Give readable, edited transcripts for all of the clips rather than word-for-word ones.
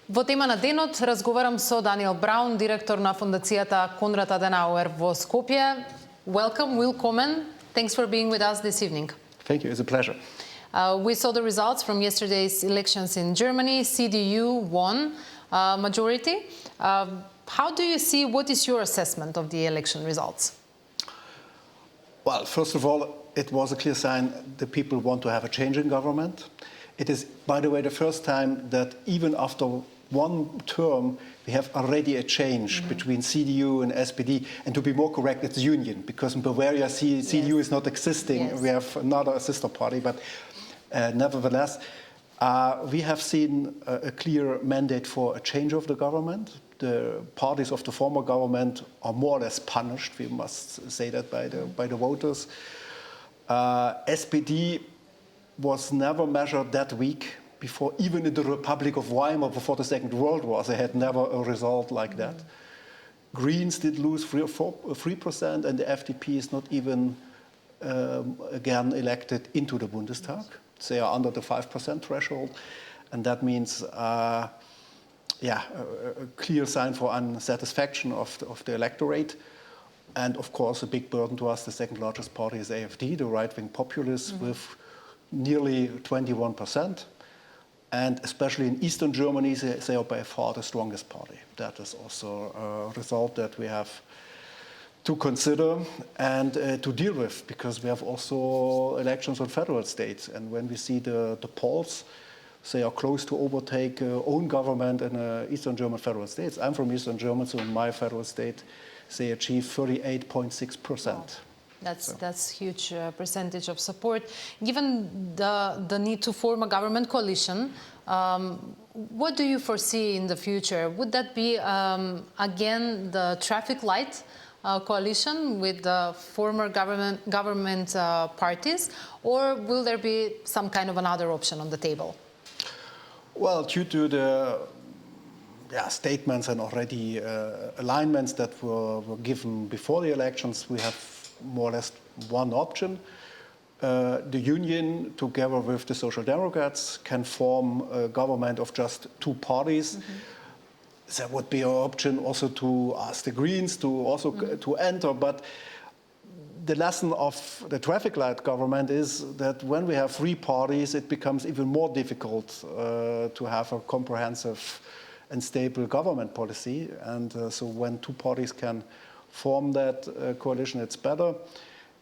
Во тема на денот разговарам со Даниел Браун, директор на фондацијата Конрад Аденауер во Скопје. Welcome, willkommen. Thanks for being with us this evening. Thank you, it's a pleasure. We saw the results from yesterday's elections in Germany. CDU won majority. How do you see, what is your assessment of the election results? Well, first of all, it was a clear sign that people want to have a change in government. It is, by the way, the first time that even after one term, we have already a change between CDU and SPD. And to be more correct, it's union, because in Bavaria, CDU is not existing. Yes. We have another sister party, but nevertheless, we have seen a clear mandate for a change of the government. The parties of the former government are more or less punished, we must say that, by the voters. SPD was never measured that weak before, even in the Republic of Weimar, before the Second World War, they had never a result like that. Greens did lose 3%, and the FDP is not even again elected into the Bundestag. They are under the 5% threshold, and that means a clear sign for unsatisfaction of the electorate. And of course, a big burden to us, the second largest party is AfD, the right-wing populists, with nearly 21%. And especially in Eastern Germany, they are by far the strongest party. That is also a result that we have to consider and to deal with, because we have also elections on federal states. And when we see the polls, they are close to overtake own government in Eastern German federal states. I'm from Eastern Germany, so in my federal state, they achieve 38.6%. Wow. That's huge percentage of support. Given the need to form a government coalition, what do you foresee in the future? Would that be again the traffic light coalition with the former government parties, or will there be some kind of another option on the table? Well, due to the statements and already alignments that were given before the elections, we have more or less one option. The Union, together with the Social Democrats, can form a government of just two parties. There would be an option also to ask the Greens to enter, but the lesson of the traffic light government is that when we have three parties, it becomes even more difficult to have a comprehensive and stable government policy. And so when two parties can form that coalition, it's better.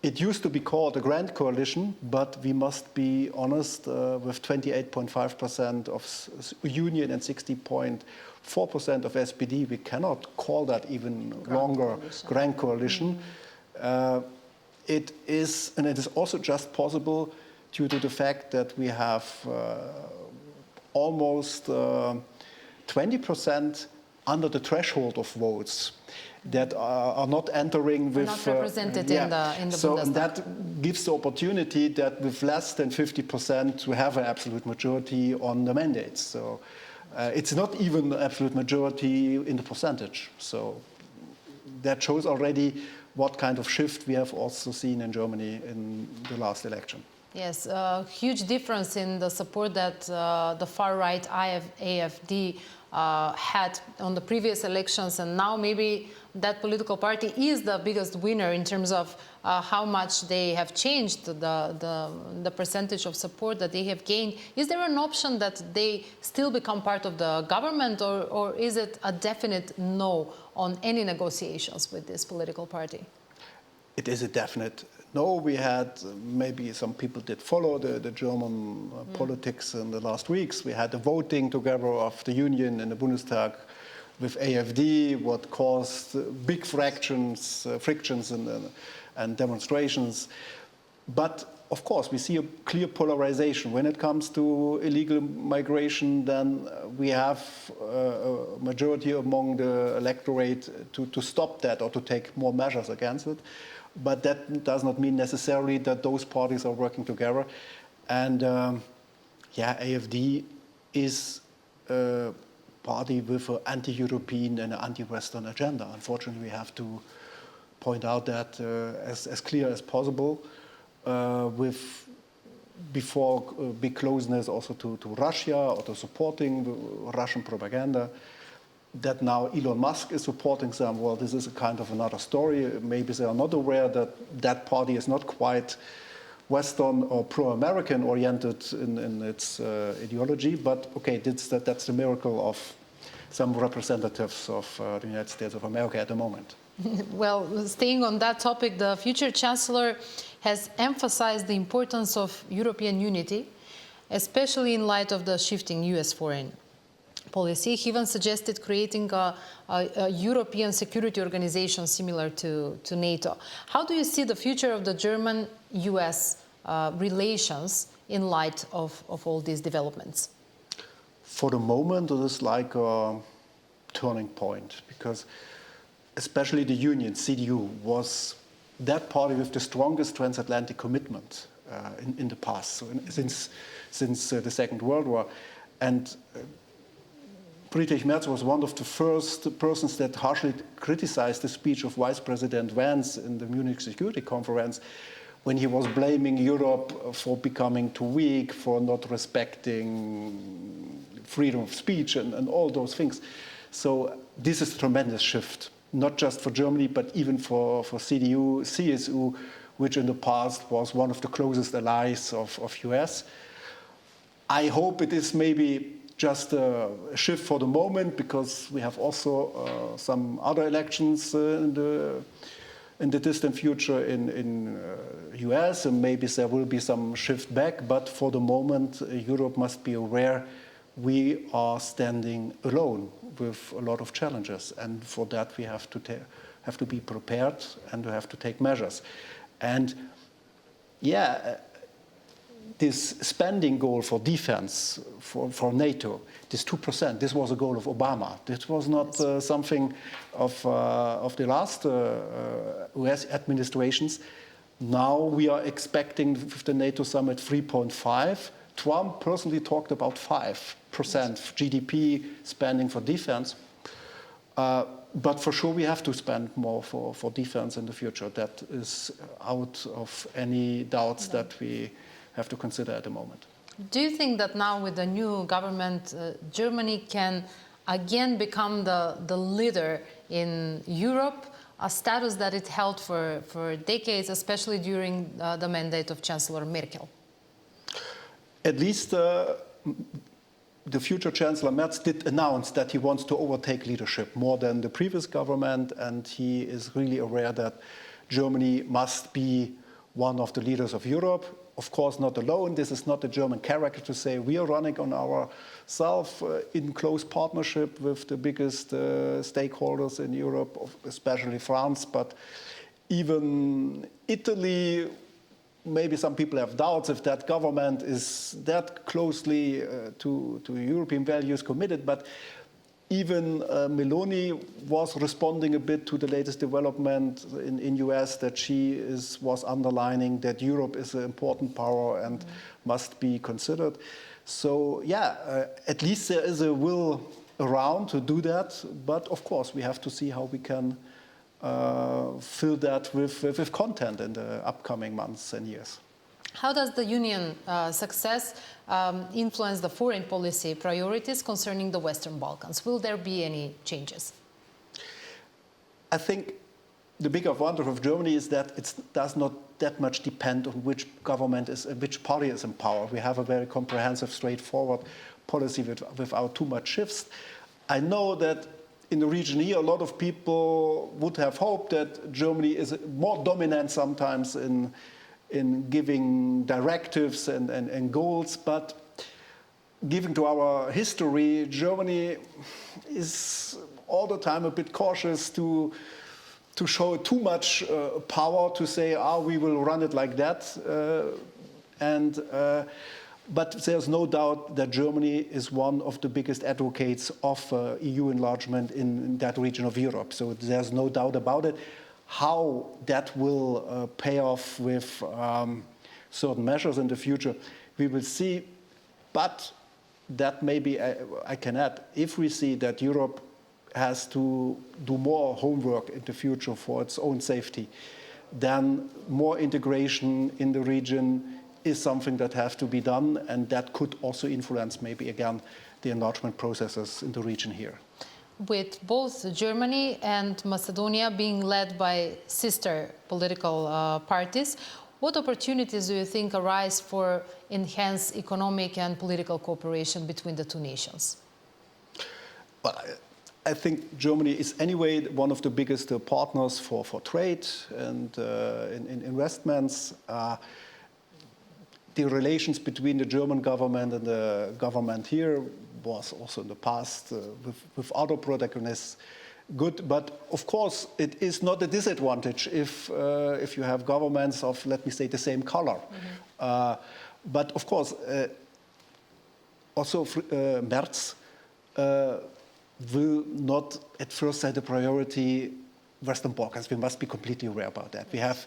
It used to be called a grand coalition, but we must be honest, with 28.5% of Union and 60.4% of SPD, we cannot call that even longer grand coalition. It is also just possible due to the fact that we have almost 20% under the threshold of votes that are not entering with... Not represented in the so Bundestag. That gives the opportunity that with less than 50% to have an absolute majority on the mandates. So it's not even an absolute majority in the percentage. So that shows already what kind of shift we have also seen in Germany in the last election. Yes, a huge difference in the support that the far-right AfD had on the previous elections, and now maybe that political party is the biggest winner in terms of how much they have changed the percentage of support that they have gained. Is there an option that they still become part of the government, or is it a definite no on any negotiations with this political party? It is a definite no. We had, maybe some people did follow the German politics in the last weeks. We had the voting together of the Union in the Bundestag with AfD, what caused big frictions and demonstrations. But of course, we see a clear polarization. When it comes to illegal migration, then we have a majority among the electorate to stop that or to take more measures against it. But that does not mean necessarily that those parties are working together. And AfD is a party with an anti-European and an anti-Western agenda. Unfortunately, we have to point out that as clear as possible, with before big closeness also to Russia or to supporting the Russian propaganda. That now Elon Musk is supporting them, well, this is a kind of another story. Maybe they are not aware that that party is not quite Western or pro-American oriented in its ideology, but okay, that's the miracle of some representatives of the United States of America at the moment. Well, staying on that topic, the future chancellor has emphasized the importance of European unity, especially in light of the shifting US foreign policy. He even suggested creating a European security organization similar to NATO. How do you see the future of the German-US relations in light of all these developments? For the moment, it is like a turning point, because especially the Union, CDU, was that party with the strongest transatlantic commitment in the past, so since the Second World War. And Friedrich Merz was one of the first persons that harshly criticized the speech of Vice President Vance in the Munich Security Conference, when he was blaming Europe for becoming too weak, for not respecting freedom of speech and all those things. So this is a tremendous shift, not just for Germany, but even for CDU, CSU, which in the past was one of the closest allies of US. I hope it is maybe just a shift for the moment, because we have also some other elections in the distant future in US, and maybe there will be some shift back. But for the moment, Europe must be aware we are standing alone with a lot of challenges, and for that we have to be prepared and we have to take measures. And yeah, this spending goal for defense, for NATO, this 2%, this was a goal of Obama. This was not something of the last US administrations. Now we are expecting with the NATO summit 3.5. Trump personally talked about 5% GDP spending for defense. But for sure we have to spend more for defense in the future. That is out of any doubts that we have to consider at the moment. Do you think that now with the new government, Germany can again become the leader in Europe, a status that it held for decades, especially during the mandate of Chancellor Merkel? At least the future Chancellor Merz did announce that he wants to overtake leadership more than the previous government, and he is really aware that Germany must be one of the leaders of Europe. Of course, not alone. This is not the German character to say we are running on ourselves in close partnership with the biggest stakeholders in Europe, especially France, but even Italy. Maybe some people have doubts if that government is that closely to European values committed, but even Meloni was responding a bit to the latest development in US, that she was underlining that Europe is an important power and must be considered. So yeah, at least there is a will around to do that, but of course we have to see how we can fill that with content in the upcoming months and years. How does the Union success influence the foreign policy priorities concerning the Western Balkans? Will there be any changes? I think the big advantage of Germany is that it does not that much depend on which government which party is in power. We have a very comprehensive, straightforward policy without too much shifts. I know that in the region here, a lot of people would have hoped that Germany is more dominant sometimes in giving directives and goals, but given to our history, Germany is all the time a bit cautious to show too much power, to say, we will run it like that. But there's no doubt that Germany is one of the biggest advocates of EU enlargement in that region of Europe. So there's no doubt about it. How that will pay off with certain measures in the future, we will see. But that maybe I can add, if we see that Europe has to do more homework in the future for its own safety, then more integration in the region is something that has to be done, and that could also influence maybe again the enlargement processes in the region here. With both Germany and Macedonia being led by sister political parties, what opportunities do you think arise for enhanced economic and political cooperation between the two nations? Well, I think Germany is anyway one of the biggest partners for trade and in investments. The relations between the German government and the government here was also in the past with other protagonists good, but of course it is not a disadvantage if you have governments of, let me say, the same color. But of course, also Merz will not at first set a priority Western Balkans. We must be completely aware about that. We have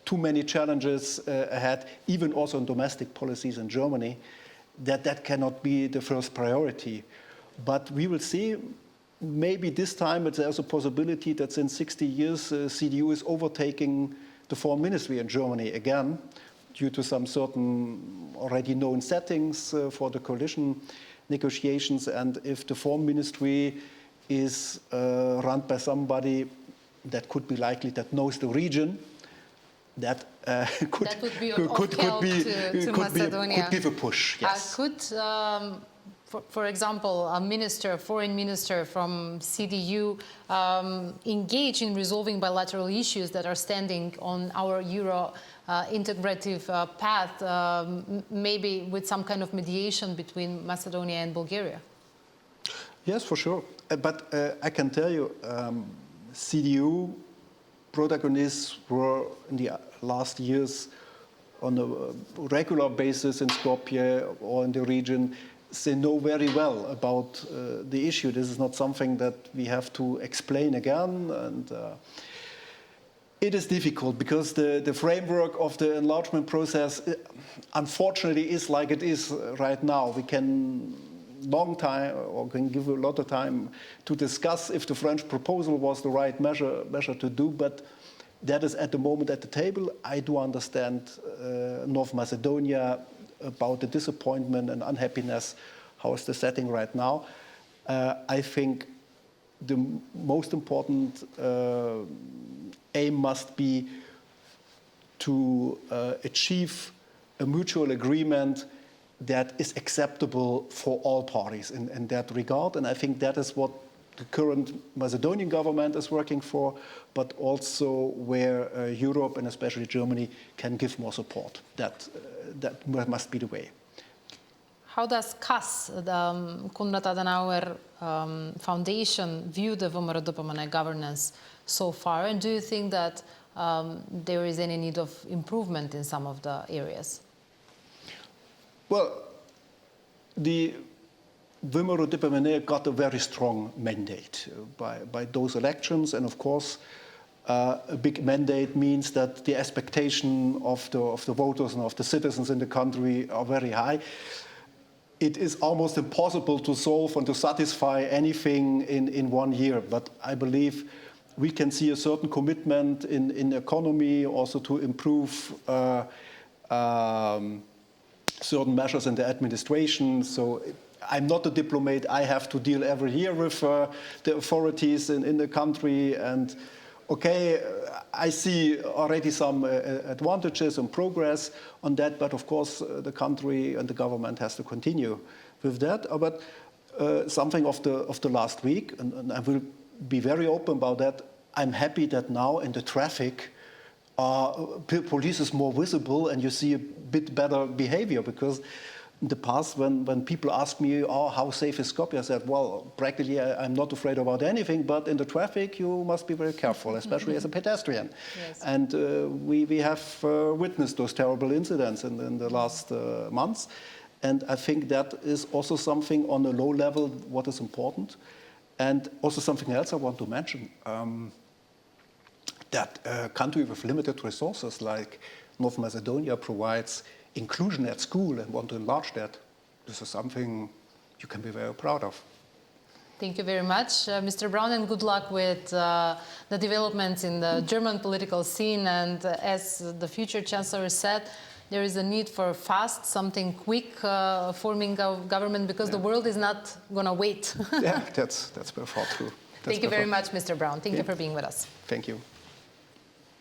too many challenges ahead, even also in domestic policies in Germany, that cannot be the first priority. But we will see, maybe this time there's a possibility that in 60 years CDU is overtaking the foreign ministry in Germany again, due to some certain already known settings for the coalition negotiations. And if the foreign ministry is run by somebody that could be likely that knows the region, that could give a push. Yes. For example, a foreign minister from CDU engage in resolving bilateral issues that are standing on our Euro integrative path, maybe with some kind of mediation between Macedonia and Bulgaria? Yes, for sure. But I can tell you, CDU protagonists were in the last years on a regular basis in Skopje or in the region. They know very well about the issue. This is not something that we have to explain again. And it is difficult because the framework of the enlargement process, unfortunately, is like it is right now. We can give a lot of time to discuss if the French proposal was the right measure to do, but that is at the moment at the table. I do understand North Macedonia about the disappointment and unhappiness. How is the setting right now? I think the most important aim must be to achieve a mutual agreement that is acceptable for all parties in that regard. And I think that is what the current Macedonian government is working for, but also where Europe and especially Germany can give more support. That must be the way. How does CAS, the Konrad Adenauer Foundation, view the VMRO-DPMNE governance so far? And do you think that there is any need of improvement in some of the areas? Well, the VMRO-DPMNE got a very strong mandate by those elections, and of course, a big mandate means that the expectation of the voters and of the citizens in the country are very high. It is almost impossible to solve and to satisfy anything in 1 year, but I believe we can see a certain commitment in the economy, also to improve certain measures in the administration. So I'm not a diplomat. I have to deal every year with the authorities in the country. And okay, I see already some advantages and progress on that. But of course, the country and the government has to continue with that. But something of the last week, and I will be very open about that. I'm happy that now in the traffic, police is more visible and you see a bit better behavior, because in the past when people ask me, how safe is Skopje, I said, well, practically I'm not afraid about anything, but in the traffic you must be very careful, especially as a pedestrian. Yes. And we have witnessed those terrible incidents in the last months. And I think that is also something on a low level what is important. And also something else I want to mention. That a country with limited resources like North Macedonia provides inclusion at school and want to enlarge that. This is something you can be very proud of. Thank you very much, Mr. Braun, and good luck with the developments in the German political scene. And as the future chancellor said, there is a need for fast, something quick, forming a government, because the world is not going to wait. Yeah, that's by far true. Thank you very much, Mr. Brown. Thank you for being with us. Thank you.